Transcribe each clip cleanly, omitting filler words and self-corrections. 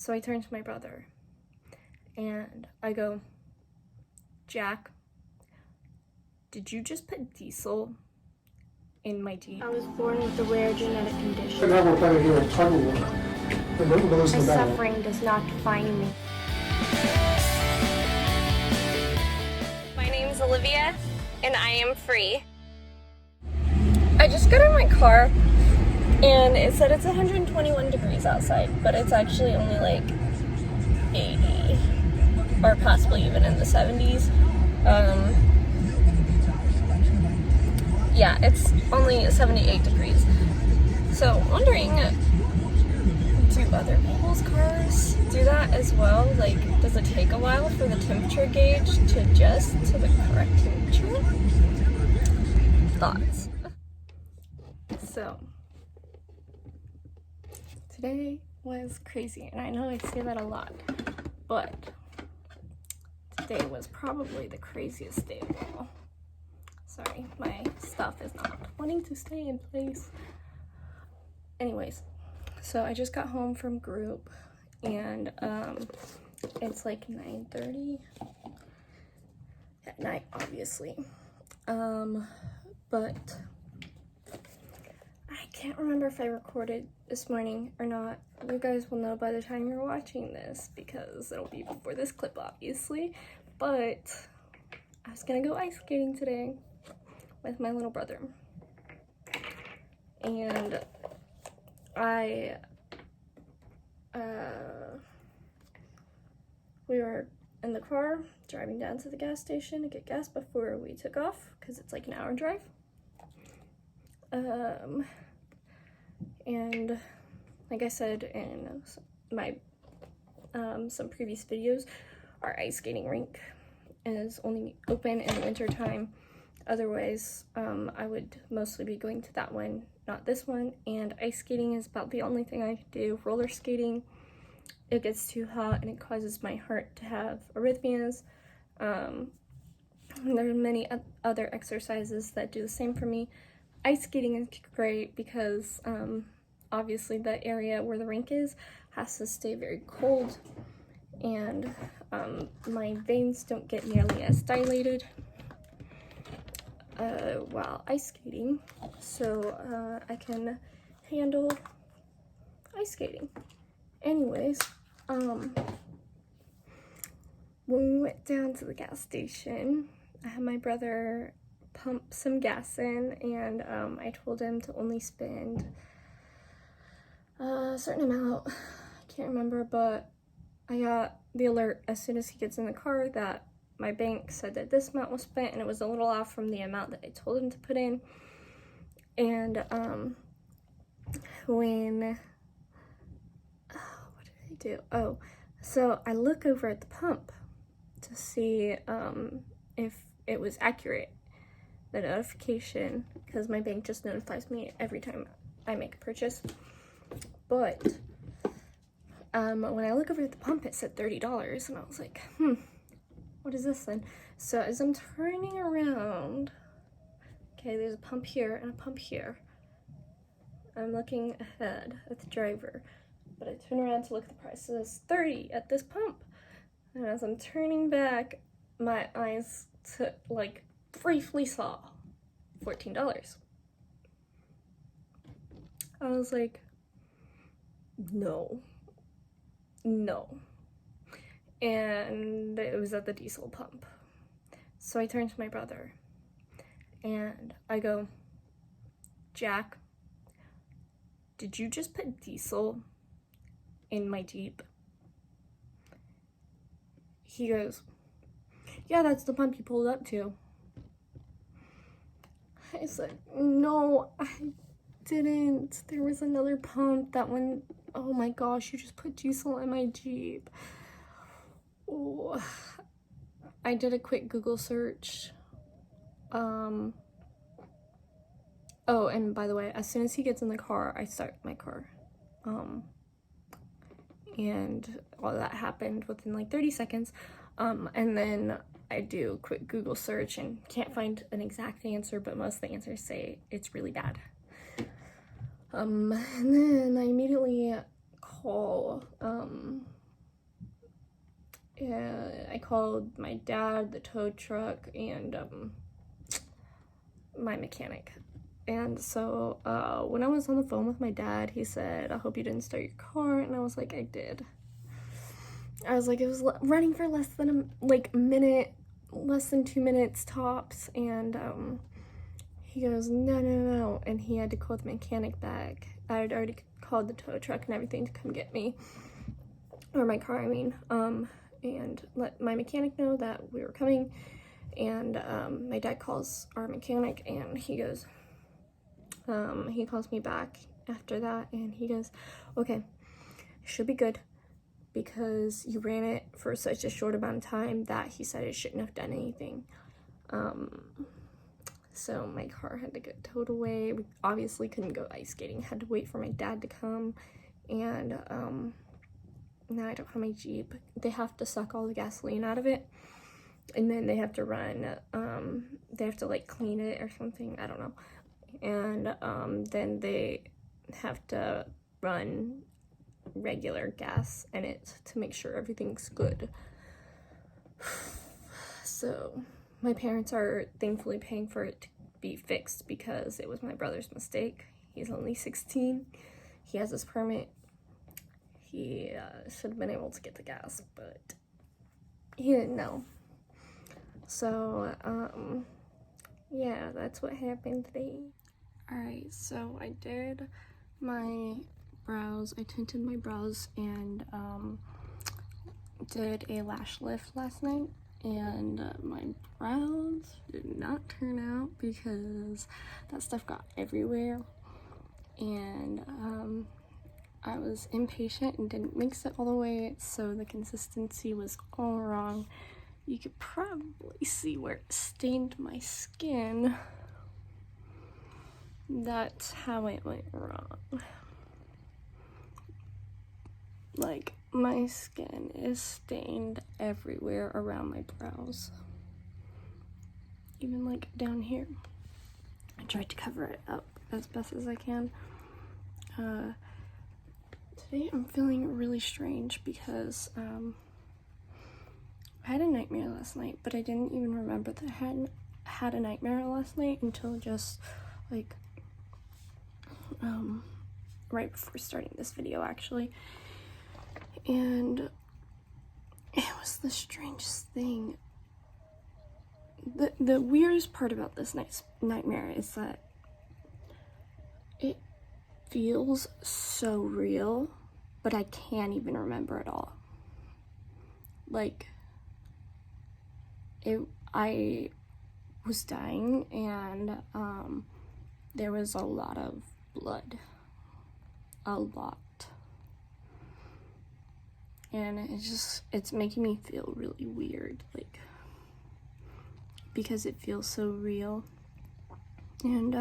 So I turn to my brother and I go, Jack, did you just put diesel in my Jeep? I was born with a rare genetic condition. And now we're better here at tug of war. And nobody knows My the battle. suffering does not define me. My name's Olivia, and I am free. I just got in my car and it said it's 121 degrees outside, but it's actually only like 80 or possibly even in the 70s. Yeah, it's only 78 degrees. So wondering, do other people's cars do that as well? Like, does it take a while for the temperature gauge to adjust to the correct temperature? Thoughts? So, today was crazy, and I know I say that a lot, but today was probably the craziest day of all. Sorry, my stuff is not wanting to stay in place. Anyways, so I just got home from group, and it's like 9:30 at night, obviously. But I can't remember if I recorded this morning or not. You guys will know by the time you're watching this because it'll be before this clip, obviously. But I was gonna go ice skating today with my little brother. And we were in the car driving down to the gas station to get gas before we took off because it's like an hour drive. And like I said in my some previous videos, our ice skating rink is only open in the winter time. Otherwise, I would mostly be going to that one, not this one. And ice skating is about the only thing I can do. Roller skating, it gets too hot and it causes my heart to have arrhythmias. And there are many other exercises that do the same for me. Ice skating is great because obviously the area where the rink is has to stay very cold, and my veins don't get nearly as dilated while ice skating, so I can handle ice skating. Anyways, when we went down to the gas station, I had my brother pump some gas in, and I told him to only spend a certain amount. I can't remember, but I got the alert as soon as he gets in the car that my bank said that this amount was spent, and it was a little off from the amount that I told him to put in. And when what did I do? Oh, so I look over at the pump to see if it was accurate, the notification, because my bank just notifies me every time I make a purchase. But when I look over at the pump, it said $30, and I was like, what is this then? So as I'm turning around, okay, there's a pump here and a pump here. I'm looking ahead at the driver, but I turn around to look at the price. It says $30 at this pump. And as I'm turning back, my eyes briefly saw $14. I was like, no. And it was at the diesel pump. So I turned to my brother and I go, Jack, did you just put diesel in my Jeep? He goes, yeah, that's the pump you pulled up to. I said, no, I didn't. There was another pump. That one, oh my gosh, you just put diesel in my Jeep. Oh, I did a quick Google search. Oh, and by the way, as soon as he gets in the car, I start my car. And all that happened within like 30 seconds. And then I do a quick Google search and can't find an exact answer, but most of the answers say it's really bad. And then I immediately call I called my dad, the tow truck, and my mechanic. And so when I was on the phone with my dad, he said, I hope you didn't start your car. And I was like, I did. I was like, it was running for less than a minute, less than 2 minutes tops. And he goes, no. And he had to call the mechanic back. I had already called the tow truck and everything to come get me, or my car, I mean, and let my mechanic know that we were coming. And my dad calls our mechanic, and he goes, he calls me back after that, and he goes, okay, should be good, because you ran it for such a short amount of time that he said it shouldn't have done anything. So my car had to get towed away. We obviously couldn't go ice skating, had to wait for my dad to come, and now I don't have my Jeep. They have to suck all the gasoline out of it, and then they have to run, they have to like clean it or something, I don't know. And then they have to run regular gas in it to make sure everything's good. So my parents are thankfully paying for it to be fixed, because it was my brother's mistake. He's only 16. He has his permit. He should have been able to get the gas, but he didn't know. So, yeah, that's what happened today. Alright, so I did my brows. I tinted my brows and did a lash lift last night, and my brows did not turn out because that stuff got everywhere, and I was impatient and didn't mix it all the way, so the consistency was all wrong. You could probably see where it stained my skin. That's how it went wrong. Like, my skin is stained everywhere around my brows. Even like down here. I tried to cover it up as best as I can. Today I'm feeling really strange because I had a nightmare last night, but I didn't even remember that I had a nightmare last night until just like right before starting this video, actually. And it was the strangest thing. The weirdest part about this nightmare is that it feels so real, but I can't even remember it all. Like, I was dying, and there was a lot of blood. A lot. And it's making me feel really weird, like, because it feels so real. And I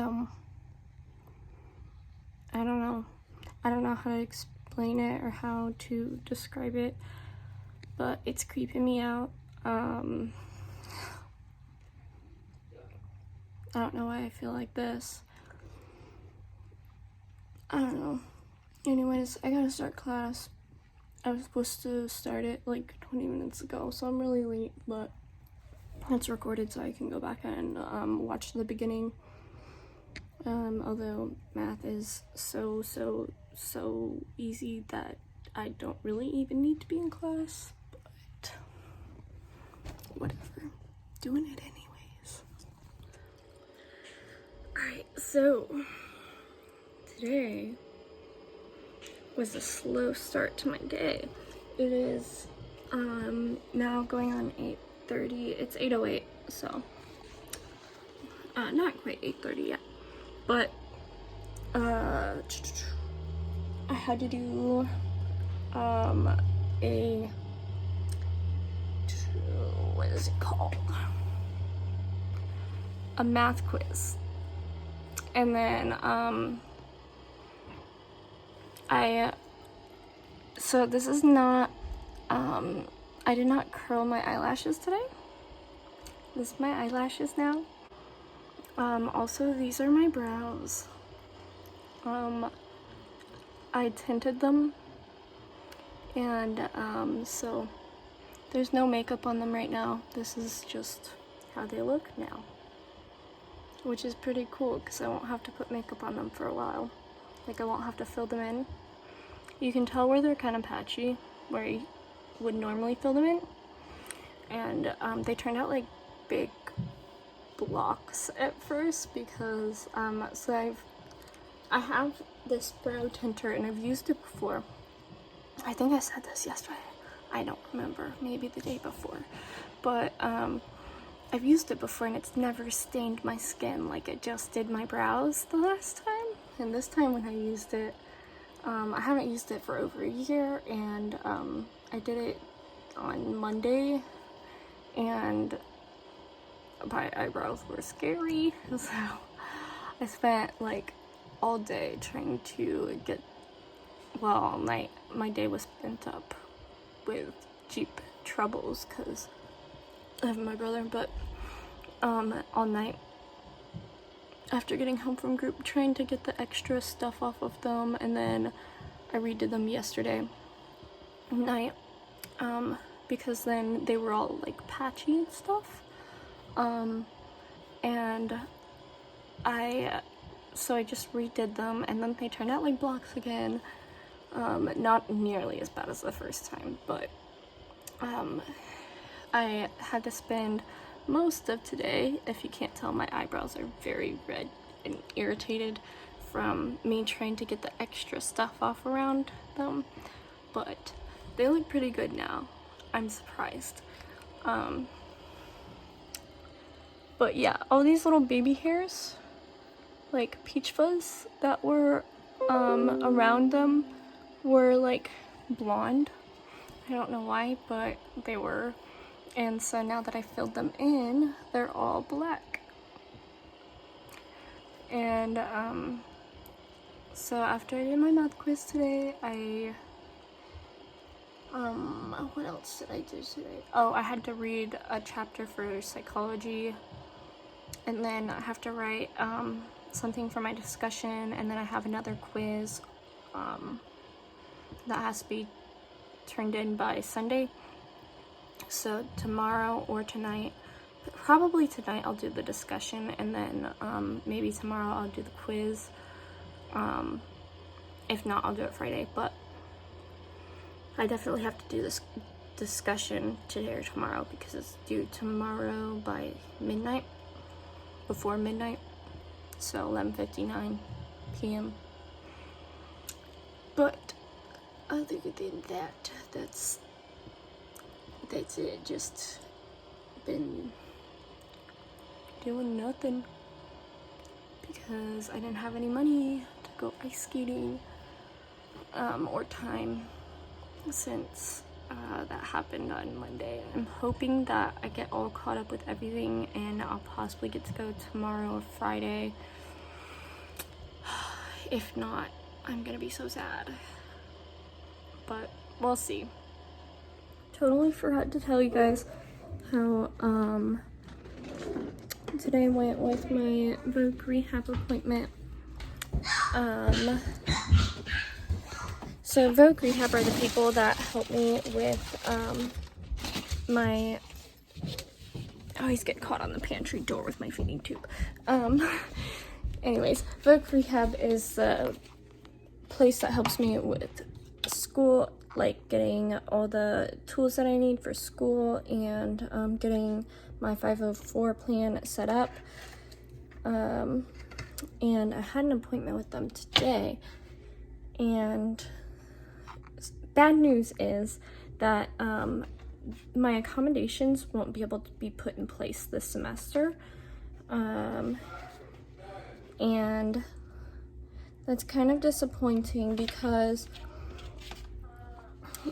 don't know how to explain it or how to describe it, but it's creeping me out. I don't know why I feel like this. I don't know. Anyways, I gotta start class. I was supposed to start it like 20 minutes ago, so I'm really late, but it's recorded so I can go back and watch the beginning. Although math is so easy that I don't really even need to be in class, but whatever. Doing it anyways. Alright, so today was a slow start to my day. It is now going on 8:30. It's 8:08, so not quite 8:30 yet, but I had to do what is it called? A math quiz. And then so this is not, I did not curl my eyelashes today. This is my eyelashes now. Also, these are my brows. I tinted them, and so There's no makeup on them right now. This is just how they look now, which is pretty cool because I won't have to put makeup on them for a while. Like, I won't have to fill them in. You can tell where they're kind of patchy, where you would normally fill them in. And they turned out like big blocks at first because I have this brow tinter and I've used it before. I think I said this yesterday. I don't remember, maybe the day before. But I've used it before and it's never stained my skin like it just did my brows the last time. And this time when I used it, I haven't used it for over a year, and I did it on Monday, and my eyebrows were scary, so I spent like all day trying to get, well, all night. My day was spent up with Jeep troubles because I have my brother, but all night after getting home from group trying to get the extra stuff off of them, and then I redid them yesterday night because then they were all like patchy and stuff, and so I just redid them, and then they turned out like blocks again. Not nearly as bad as the first time, but I had to spend most of today, if you can't tell, my eyebrows are very red and irritated from me trying to get the extra stuff off around them, but they look pretty good now. I'm surprised. But yeah, all these little baby hairs, like peach fuzz, that were around them were like blonde. I don't know why, but they were. And so now that I filled them in, they're all black. And so after I did my math quiz today, what else did I do today? Oh, I had to read a chapter for psychology, and then I have to write something for my discussion, and then I have another quiz that has to be turned in by Sunday. So tomorrow or tonight, probably tonight, I'll do the discussion, and then maybe tomorrow I'll do the quiz. If not, I'll do it Friday, but I definitely have to do this discussion today or tomorrow because it's due tomorrow by midnight, before midnight, so 11:59 p.m. But other than that, that's it. Just been doing nothing because I didn't have any money to go ice skating or time since that happened on Monday. I'm hoping that I get all caught up with everything and I'll possibly get to go tomorrow or Friday. If not, I'm gonna be so sad, but we'll see. Totally forgot to tell you guys how today went with my Vogue Rehab appointment. So Vogue Rehab are the people that help me with my, I always get caught on the pantry door with my feeding tube. Anyways, Vogue Rehab is the place that helps me with school, like getting all the tools that I need for school and getting my 504 plan set up. And I had an appointment with them today, and bad news is that my accommodations won't be able to be put in place this semester, and that's kind of disappointing because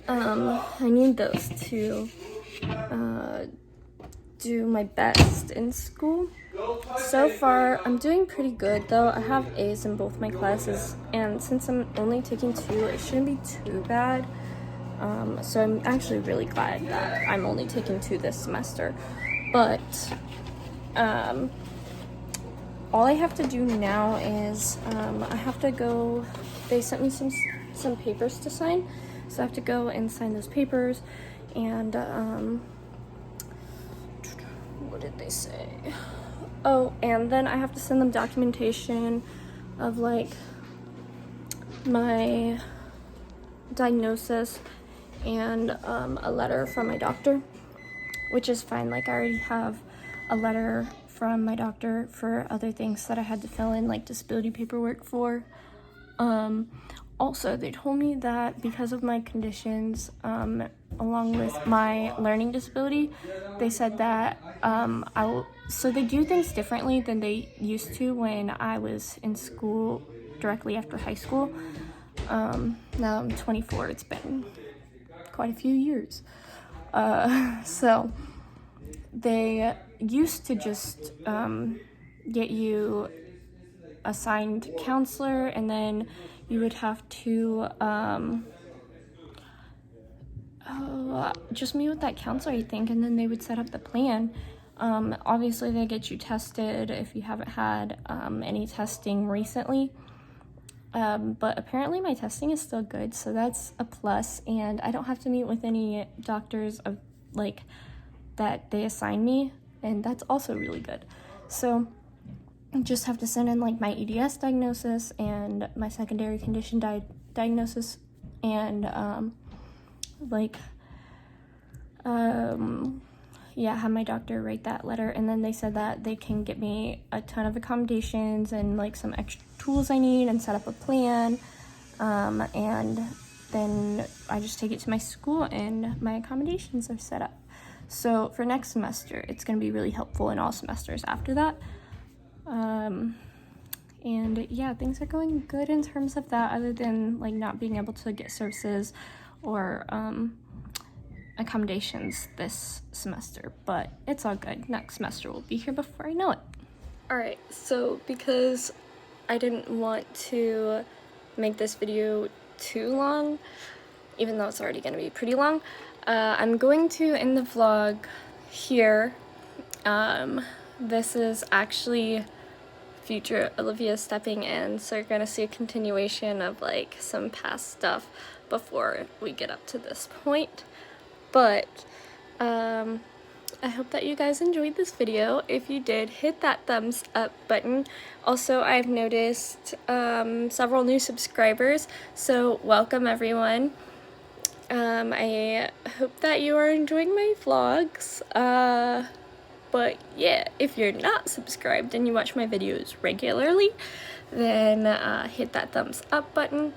I need those to do my best in school. So far, I'm doing pretty good though. I have A's in both my classes, and since I'm only taking 2, it shouldn't be too bad. So I'm actually really glad that I'm only taking 2 this semester. But all I have to do now is I have to go. They sent me some papers to sign, So I have to go and sign those papers, and what did they say? Oh, and then I have to send them documentation of like my diagnosis and a letter from my doctor, which is fine. Like, I already have a letter from my doctor for other things that I had to fill in, like disability paperwork for. Also, they told me that because of my conditions, along with my learning disability, they said that so they do things differently than they used to when I was in school directly after high school. Now I'm 24, it's been quite a few years. So they used to just get you assigned counselor, and then you would have to just meet with that counselor, I think, and then they would set up the plan. Obviously they get you tested if you haven't had any testing recently, but apparently my testing is still good, so that's a plus, and I don't have to meet with any doctors of like that they assign me, and that's also really good. So just have to send in like my EDS diagnosis and my secondary condition diagnosis, and have my doctor write that letter, and then they said that they can get me a ton of accommodations and like some extra tools I need and set up a plan, and then I just take it to my school and my accommodations are set up. So for next semester, it's going to be really helpful in all semesters after that. And yeah, things are going good in terms of that, other than like not being able to get services or accommodations this semester, but it's all good. Next semester will be here before I know it. Alright, so because I didn't want to make this video too long, even though it's already going to be pretty long, I'm going to end the vlog here. This is actually future Olivia stepping in, so you're gonna see a continuation of like some past stuff before we get up to this point. But I hope that you guys enjoyed this video. If you did, hit that thumbs up button. Also, I've noticed several new subscribers, so welcome everyone. I hope that you are enjoying my vlogs. But yeah, if you're not subscribed and you watch my videos regularly, then hit that thumbs up button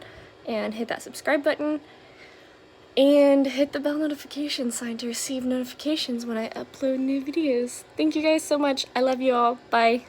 and hit that subscribe button and hit the bell notification sign to receive notifications when I upload new videos. Thank you guys so much. I love you all. Bye.